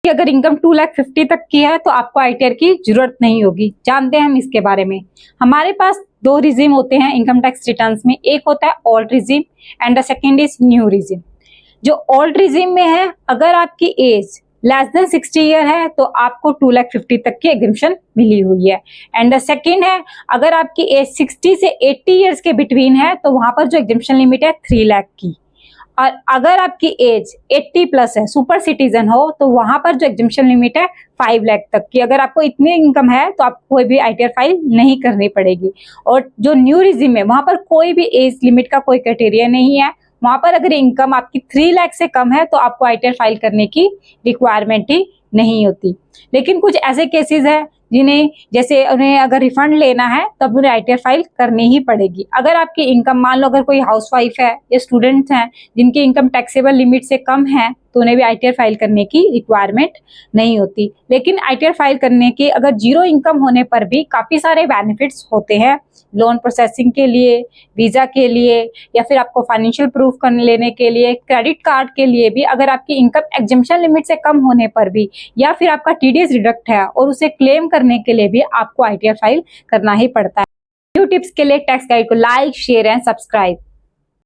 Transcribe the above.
कि अगर इनकम 2,50,000 तक की है तो आपको आईटीआर की जरूरत नहीं होगी। जानते हैं हम इसके बारे में। हमारे पास दो रिजीम होते हैं इनकम टैक्स रिटर्न्स में, एक होता है old regime and the second is new regime. जो ओल्ड रिजीम में है, अगर आपकी एज लेस देन 60 ईयर है तो आपको 2,50,000 तक की एग्जम्पशन मिली हुई है। एंड द सेकंड है, अगर आपकी एज 60 से 80 ईयर्स के बिटवीन है तो वहां पर जो एग्जम्पशन लिमिट है 3 लाख की। और अगर आपकी एज 80 प्लस है, सुपर सिटीजन हो, तो वहां पर जो एग्जम्पशन लिमिट है 5 लाख तक की। अगर आपको इतनी इनकम है तो आपको कोई भी आईटीआर फाइल नहीं करनी पड़ेगी। और जो न्यू रिजीम है वहां पर कोई भी एज लिमिट का कोई क्राइटेरिया नहीं है। वहां पर अगर इनकम आपकी 3 लाख से कम है तो आपको आईटीआर फाइल करने की रिक्वायरमेंट ही नहीं होती। लेकिन कुछ ऐसे केसेस है जिन्हें, जैसे उन्हें अगर रिफंड लेना है तब उन्हें आईटीआर फाइल करनी ही पड़ेगी। अगर आपकी इनकम, मान लो अगर कोई हाउसवाइफ है या स्टूडेंट्स हैं जिनकी इनकम टैक्सेबल लिमिट से कम है तो उन्हें भी आईटीआर फाइल करने की रिक्वायरमेंट नहीं होती। लेकिन आईटीआर फाइल करने की अगर जीरो इनकम होने पर भी काफी सारे बेनिफिट्स होते हैं। लोन प्रोसेसिंग के लिए, वीजा के लिए, या फिर आपको फाइनेंशियल प्रूफ करने लेने के लिए, क्रेडिट कार्ड के लिए भी अगर आपकी इनकम एग्जम्पशन लिमिट से कम होने पर भी, या फिर आपका टीडीएस डिडक्ट है और उसे क्लेम करने के लिए भी आपको आईटीआर फाइल करना ही पड़ता है। न्यू टिप्स के लिए टैक्स गाइड को लाइक, शेयर एंड सब्सक्राइब।